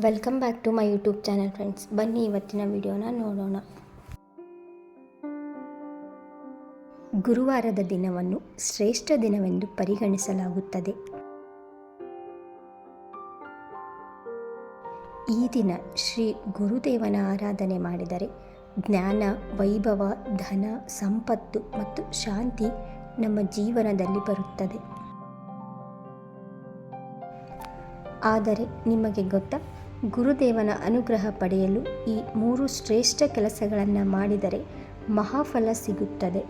Welcome back to my YouTube channel friends. ಬನ್ನಿ ಇವತ್ತಿನ ವಿಡಿಯೋನ ನೋಡೋಣ. ಗುರುವಾರದ ದಿನವನ್ನು ಶ್ರೇಷ್ಠ ದಿನವೆಂದು ಪರಿಗಣಿಸಲಾಗುತ್ತದೆ. ಈ ದಿನ ಶ್ರೀ ಗುರುದೇವನ ಆರಾಧನೆ ಮಾಡಿದರೆ ಜ್ಞಾನ, ವೈಭವ, ಧನ, ಸಂಪತ್ತು ಮತ್ತು ಶಾಂತಿ ನಮ್ಮ ಜೀವನದಲ್ಲಿ ಬರುತ್ತದೆ. ಆದರೆ ನಿಮಗೆ ಗೊತ್ತಾ, ಗುರುದೇವನ ಅನುಗ್ರಹ ಪಡೆಯಲು ಈ 3 ಶ್ರೇಷ್ಠ ಕೆಲಸಗಳನ್ನು ಮಾಡಿದರೆ ಮಹಾಫಲ ಸಿಗುತ್ತದೆ.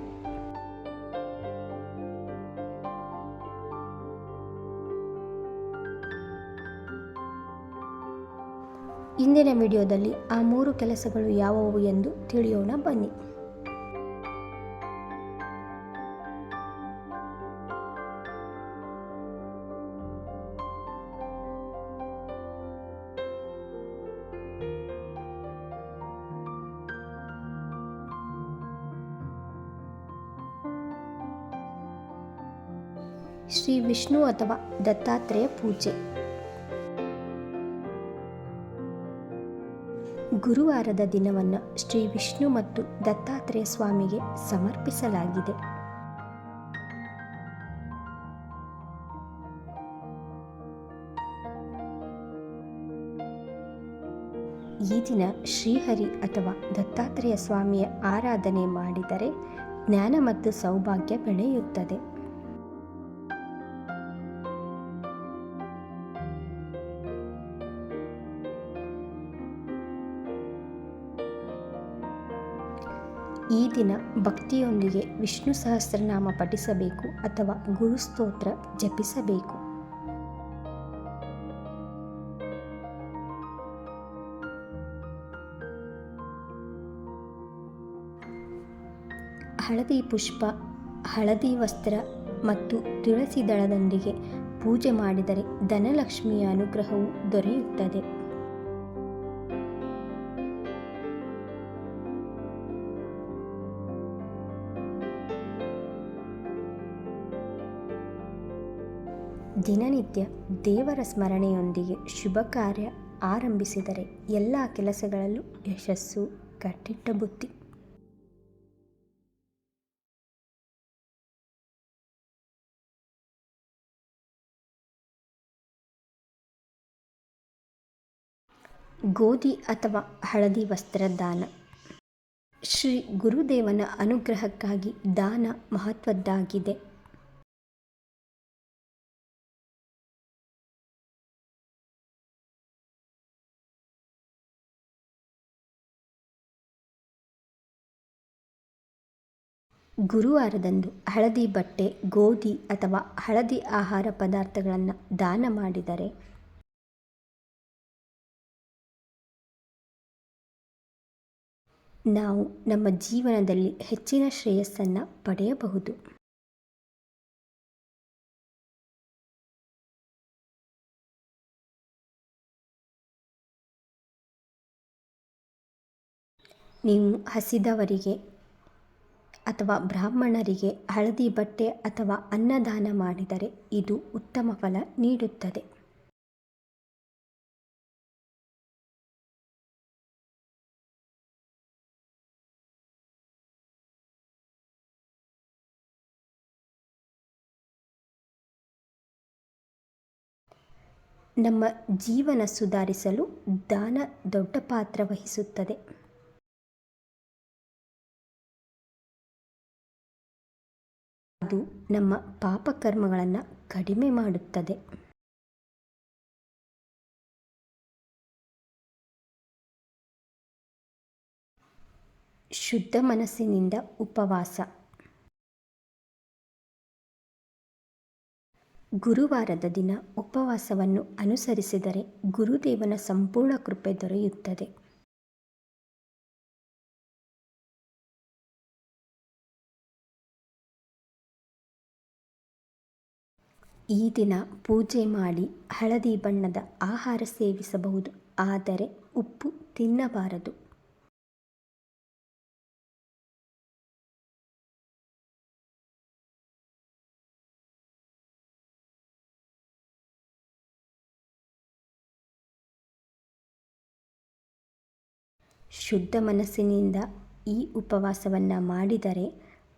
ಇಂದಿನ ವಿಡಿಯೋದಲ್ಲಿ ಆ 3 ಕೆಲಸಗಳು ಯಾವುವು ಎಂದು ತಿಳಿಯೋಣ ಬನ್ನಿ. ಶ್ರೀ ವಿಷ್ಣು ಅಥವಾ ದತ್ತಾತ್ರೇಯ ಪೂಜೆ. ಗುರುವಾರದ ದಿನವನ್ನು ಶ್ರೀ ವಿಷ್ಣು ಮತ್ತು ದತ್ತಾತ್ರೇಯ ಸ್ವಾಮಿಗೆ ಸಮರ್ಪಿಸಲಾಗಿದೆ. ಈ ದಿನ ಶ್ರೀಹರಿ ಅಥವಾ ದತ್ತಾತ್ರೇಯ ಸ್ವಾಮಿಯ ಆರಾಧನೆ ಮಾಡಿದರೆ ಜ್ಞಾನ ಮತ್ತು ಸೌಭಾಗ್ಯ ಬೆಳೆಯುತ್ತದೆ. ಈ ದಿನ ಭಕ್ತಿಯೊಂದಿಗೆ ವಿಷ್ಣು ಸಹಸ್ರನಾಮ ಪಠಿಸಬೇಕು ಅಥವಾ ಗುರುಸ್ತೋತ್ರ ಜಪಿಸಬೇಕು. ಹಳದಿ ಪುಷ್ಪ, ಹಳದಿ ವಸ್ತ್ರ ಮತ್ತು ತುಳಸಿ ದಳದೊಂದಿಗೆ ಪೂಜೆ ಮಾಡಿದರೆ ಧನಲಕ್ಷ್ಮಿಯ ಅನುಗ್ರಹವು ದೊರೆಯುತ್ತದೆ. ದಿನನಿತ್ಯ ದೇವರ ಸ್ಮರಣೆಯೊಂದಿಗೆ ಶುಭ ಕಾರ್ಯ ಆರಂಭಿಸಿದರೆ ಎಲ್ಲ ಕೆಲಸಗಳಲ್ಲೂ ಯಶಸ್ಸು, ಕಟ್ಟಿಟ್ಟ ಬುತ್ತಿ. ಗೋಧಿ ಅಥವಾ ಹಳದಿ ವಸ್ತ್ರ ದಾನ. ಶ್ರೀ ಗುರುದೇವನ ಅನುಗ್ರಹಕ್ಕಾಗಿ ದಾನ ಮಹತ್ವದ್ದಾಗಿದೆ. ಗುರುವಾರದಂದು ಹಳದಿ ಬಟ್ಟೆ, ಗೋಧಿ ಅಥವಾ ಹಳದಿ ಆಹಾರ ಪದಾರ್ಥಗಳನ್ನು ದಾನ ಮಾಡಿದರೆ ನಾವು ನಮ್ಮ ಜೀವನದಲ್ಲಿ ಹೆಚ್ಚಿನ ಶ್ರೇಯಸ್ಸನ್ನು ಪಡೆಯಬಹುದು. ನೀವು ಹಸಿದವರಿಗೆ ಅಥವಾ ಬ್ರಾಹ್ಮಣರಿಗೆ ಹಳದಿ ಬಟ್ಟೆ ಅಥವಾ ಅನ್ನದಾನ ಮಾಡಿದರೆ ಇದು ಉತ್ತಮ ಫಲ ನೀಡುತ್ತದೆ. ನಮ್ಮ ಜೀವನ ಸುಧಾರಿಸಲು ದಾನ ದೊಡ್ಡ ಪಾತ್ರ ವಹಿಸುತ್ತದೆ. ಅದು ನಮ್ಮ ಪಾಪಕರ್ಮಗಳನ್ನು ಕಡಿಮೆ ಮಾಡುತ್ತದೆ. ಶುದ್ಧ ಮನಸ್ಸಿನಿಂದ ಉಪವಾಸ. ಗುರುವಾರದ ದಿನ ಉಪವಾಸವನ್ನು ಅನುಸರಿಸಿದರೆ ಗುರುದೇವನ ಸಂಪೂರ್ಣ ಕೃಪೆ ದೊರೆಯುತ್ತದೆ. ಈ ದಿನ ಪೂಜೆ ಮಾಡಿ ಹಳದಿ ಬಣ್ಣದ ಆಹಾರ ಸೇವಿಸಬಹುದು, ಆದರೆ ಉಪ್ಪು ತಿನ್ನಬಾರದು. ಶುದ್ಧ ಮನಸ್ಸಿನಿಂದ ಈ ಉಪವಾಸವನ್ನು ಮಾಡಿದರೆ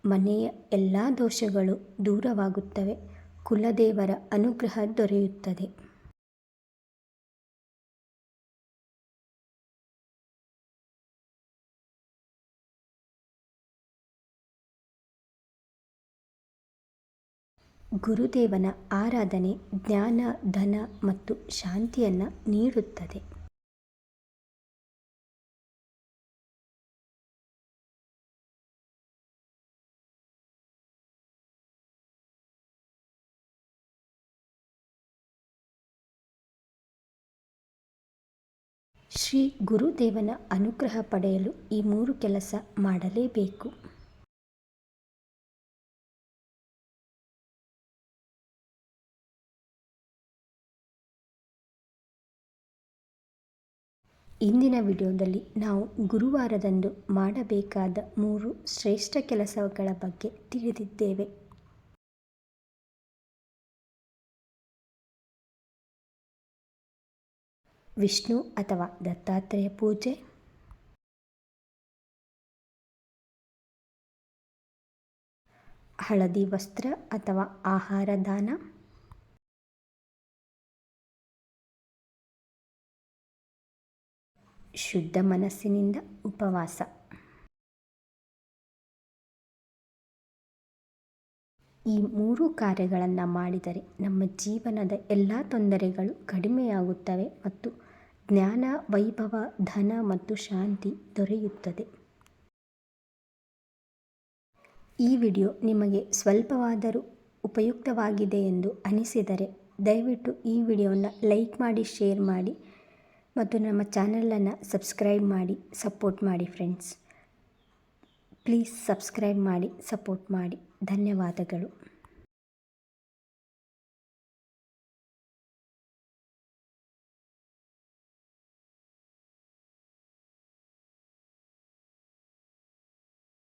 ಮನೆಯ ಎಲ್ಲ ದೋಷಗಳು ದೂರವಾಗುತ್ತವೆ, ಕುಲದೇವರ ಅನುಗ್ರಹ ದೊರೆಯುತ್ತದೆ. ಗುರುದೇವನ ಆರಾಧನೆ ಜ್ಞಾನ, ಧನ ಮತ್ತು ಶಾಂತಿಯನ್ನು ನೀಡುತ್ತದೆ. ಶ್ರೀ ಗುರುದೇವನ ಅನುಗ್ರಹ ಪಡೆಯಲು ಈ 3 ಕೆಲಸ ಮಾಡಲೇಬೇಕು. ಇಂದಿನ ವಿಡಿಯೋದಲ್ಲಿ ನಾವು ಗುರುವಾರದಂದು ಮಾಡಬೇಕಾದ 3 ಶ್ರೇಷ್ಠ ಕೆಲಸಗಳ ಬಗ್ಗೆ ತಿಳಿದಿದ್ದೇವೆ. ವಿಷ್ಣು ಅಥವಾ ದತ್ತಾತ್ರೇಯ ಪೂಜೆ, ಹಳದಿ ವಸ್ತ್ರ ಅಥವಾ ಆಹಾರ ದಾನ, ಶುದ್ಧ ಮನಸ್ಸಿನಿಂದ ಉಪವಾಸ. ಈ 3 ಕಾರ್ಯಗಳನ್ನು ಮಾಡಿದರೆ ನಮ್ಮ ಜೀವನದ ಎಲ್ಲ ತೊಂದರೆಗಳು ಕಡಿಮೆಯಾಗುತ್ತವೆ ಮತ್ತು ಜ್ಞಾನ, ವೈಭವ, ಧನ ಮತ್ತು ಶಾಂತಿ ದೊರೆಯುತ್ತದೆ. ಈ ವಿಡಿಯೋ ನಿಮಗೆ ಸ್ವಲ್ಪವಾದರೂ ಉಪಯುಕ್ತವಾಗಿದೆ ಎಂದು ಅನಿಸಿದರೆ ದಯವಿಟ್ಟು ಈ ವಿಡಿಯೋನ ಲೈಕ್ ಮಾಡಿ, ಶೇರ್ ಮಾಡಿ ಮತ್ತು ನಮ್ಮ ಚಾನಲನ್ನು ಸಬ್ಸ್ಕ್ರೈಬ್ ಮಾಡಿ ಸಪೋರ್ಟ್ ಮಾಡಿ ಫ್ರೆಂಡ್ಸ್. ಪ್ಲೀಸ್ ಸಬ್ಸ್ಕ್ರೈಬ್ ಮಾಡಿ, ಸಪೋರ್ಟ್ ಮಾಡಿ. ಧನ್ಯವಾದಗಳು.